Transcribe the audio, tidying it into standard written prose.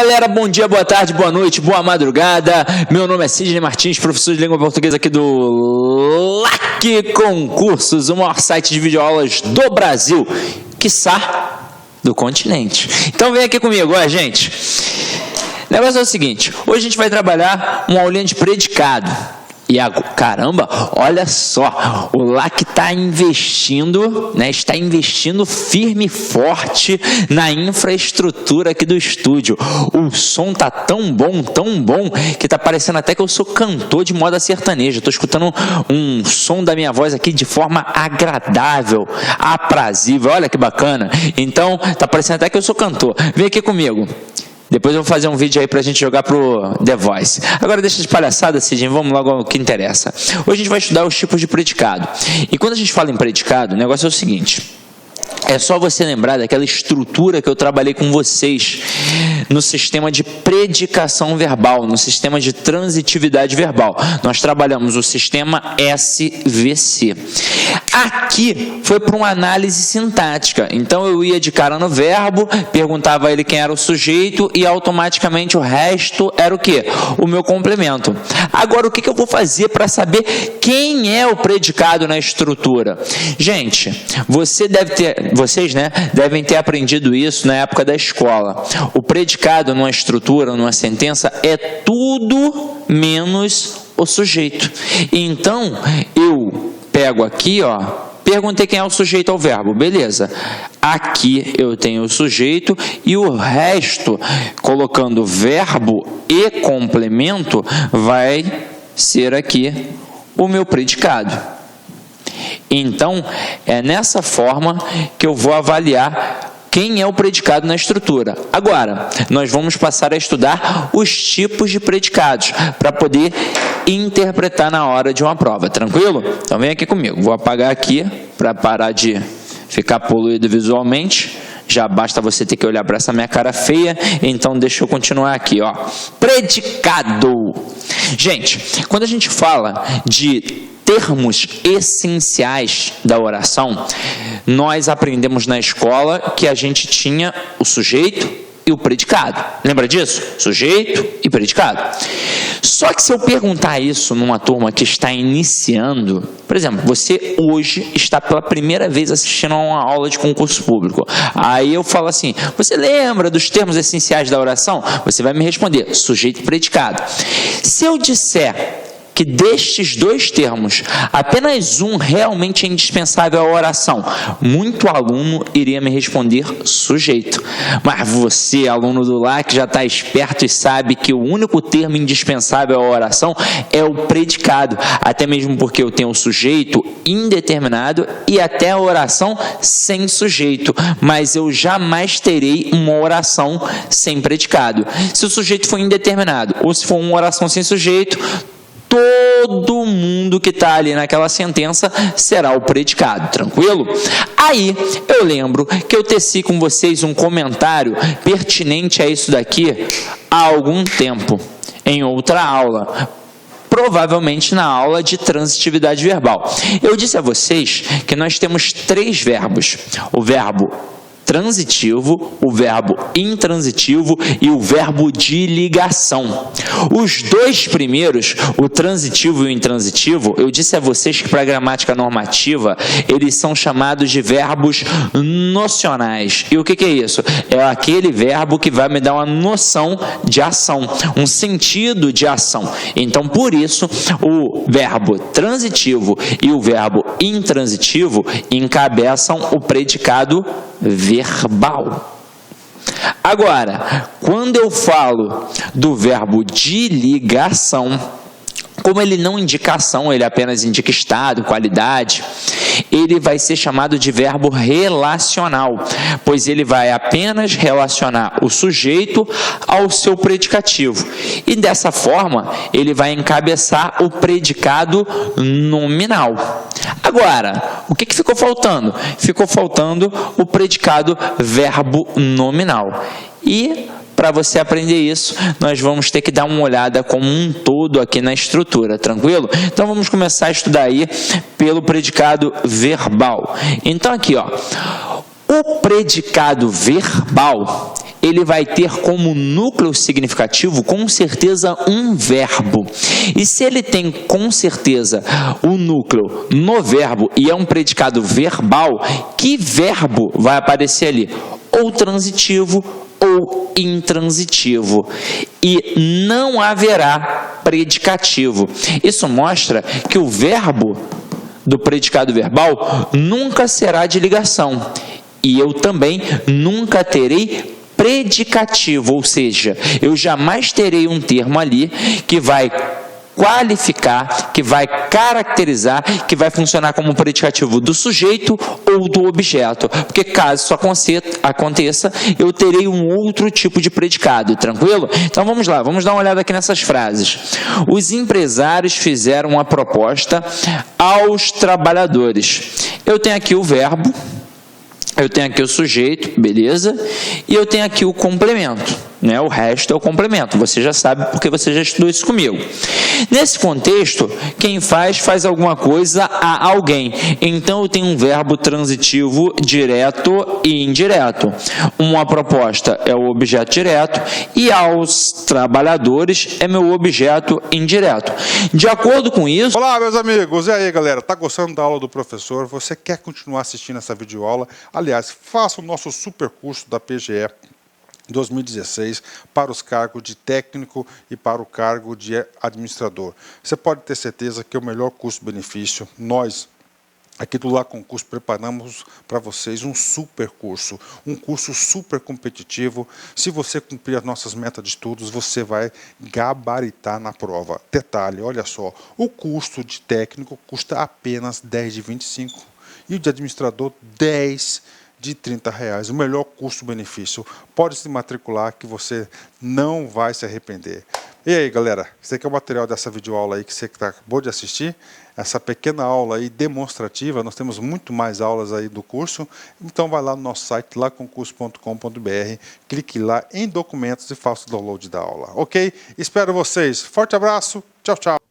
galera, bom dia, boa tarde, boa noite, boa madrugada. Meu nome é Sidney Martins, professor de língua portuguesa aqui do LAC Concursos, o maior site de videoaulas do Brasil, quiçá do continente. Então vem aqui comigo, ó, gente. O negócio é o seguinte, hoje a gente vai trabalhar uma aulinha de predicado. E caramba, olha só, o LAC está investindo firme e forte na infraestrutura aqui do estúdio. O som tá tão bom, que tá parecendo até que eu sou cantor de moda sertaneja. Estou escutando um som da minha voz aqui de forma agradável, aprazível. Olha que bacana. Então, tá parecendo até que eu sou cantor. Vem aqui comigo. Depois eu vou fazer um vídeo aí pra gente jogar pro The Voice. Agora deixa de palhaçada, Sidney, vamos logo ao que interessa. Hoje a gente vai estudar os tipos de predicado. E quando a gente fala em predicado, o negócio é o seguinte. É só você lembrar daquela estrutura que eu trabalhei com vocês no sistema de predicação verbal, no sistema de transitividade verbal. Nós trabalhamos o sistema SVC. Aqui foi para uma análise sintática. Então eu ia de cara no verbo, perguntava a ele quem era o sujeito e automaticamente o resto era o quê? O meu complemento. Agora o que eu vou fazer para saber quem é o predicado na estrutura? Gente, vocês devem ter aprendido isso na época da escola. O predicado numa estrutura, numa sentença, é tudo menos o sujeito. Então, eu pego aqui, ó, perguntei quem é o sujeito ao verbo, beleza. Aqui eu tenho o sujeito e o resto, colocando verbo e complemento, vai ser aqui o meu predicado. Então, é nessa forma que eu vou avaliar quem é o predicado na estrutura. Agora, nós vamos passar a estudar os tipos de predicados para poder interpretar na hora de uma prova, tranquilo? Então vem aqui comigo, vou apagar aqui para parar de ficar poluído visualmente. Já basta você ter que olhar para essa minha cara feia, então deixa eu continuar aqui, ó. Predicado. Gente, quando a gente fala de termos essenciais da oração, nós aprendemos na escola que a gente tinha o sujeito e o predicado. Lembra disso? Sujeito e predicado. Só que se eu perguntar isso numa turma que está iniciando, por exemplo, você hoje está pela primeira vez assistindo a uma aula de concurso público. Aí eu falo assim, você lembra dos termos essenciais da oração? Você vai me responder, sujeito e predicado. Se eu disser que destes dois termos, apenas um realmente é indispensável à oração, muito aluno iria me responder sujeito. Mas você, aluno do LAC, já está esperto e sabe que o único termo indispensável à oração é o predicado, até mesmo porque eu tenho o sujeito indeterminado e até a oração sem sujeito, mas eu jamais terei uma oração sem predicado. Se o sujeito for indeterminado ou se for uma oração sem sujeito, todo mundo que está ali naquela sentença será o predicado, tranquilo? Aí, eu lembro que eu teci com vocês um comentário pertinente a isso daqui há algum tempo, em outra aula, provavelmente na aula de transitividade verbal. Eu disse a vocês que nós temos 3 verbos, o verbo transitivo, o verbo intransitivo e o verbo de ligação. Os 2 primeiros, o transitivo e o intransitivo, eu disse a vocês que para a gramática normativa, eles são chamados de verbos nocionais. E o que é isso? É aquele verbo que vai me dar uma noção de ação, um sentido de ação. Então, por isso, o verbo transitivo e o verbo intransitivo encabeçam o predicado verbal. Agora, quando eu falo do verbo de ligação, como ele não indica ação, ele apenas indica estado, qualidade, ele vai ser chamado de verbo relacional, pois ele vai apenas relacionar o sujeito ao seu predicativo. E dessa forma, ele vai encabeçar o predicado nominal. Agora, o que ficou faltando? Ficou faltando o predicado verbo nominal. E para você aprender isso, nós vamos ter que dar uma olhada como um todo aqui na estrutura, tranquilo? Então vamos começar a estudar aí pelo predicado verbal. Então aqui, ó, o predicado verbal, ele vai ter como núcleo significativo, com certeza, um verbo. E se ele tem, com certeza, o núcleo no verbo e é um predicado verbal, que verbo vai aparecer ali? Ou transitivo ou intransitivo. E não haverá predicativo. Isso mostra que o verbo do predicado verbal nunca será de ligação. E eu também nunca terei predicativo, ou seja, eu jamais terei um termo ali que vai qualificar, que vai caracterizar, que vai funcionar como predicativo do sujeito ou do objeto, porque caso isso aconteça, eu terei um outro tipo de predicado, tranquilo? Então vamos lá, vamos dar uma olhada aqui nessas frases. Os empresários fizeram uma proposta aos trabalhadores. Eu tenho aqui o verbo, eu tenho aqui o sujeito, beleza? E eu tenho aqui o complemento, né? O resto é o complemento, você já sabe porque você já estudou isso comigo. Nesse contexto, quem faz alguma coisa a alguém. Então, eu tenho um verbo transitivo direto e indireto. Uma proposta é o objeto direto e aos trabalhadores é meu objeto indireto. De acordo com isso... Olá, meus amigos! E aí, galera? Tá gostando da aula do professor? Você quer continuar assistindo essa videoaula? Aliás, faça o nosso super curso da PGE 2016 para os cargos de técnico e para o cargo de administrador. Você pode ter certeza que é o melhor custo-benefício. Nós, aqui do Lá Concurso, preparamos para vocês um super curso, um curso super competitivo. Se você cumprir as nossas metas de estudos, você vai gabaritar na prova. Detalhe, olha só, o custo de técnico custa apenas 10 de 25 e o de administrador 10 de R$30, o melhor custo-benefício. Pode se matricular que você não vai se arrepender. E aí, galera, esse aqui é o material dessa videoaula aí que você acabou de assistir, essa pequena aula aí demonstrativa. Nós temos muito mais aulas aí do curso, então vai lá no nosso site, laconcurso.com.br, clique lá em documentos e faça o download da aula, ok? Espero vocês. Forte abraço, tchau, tchau.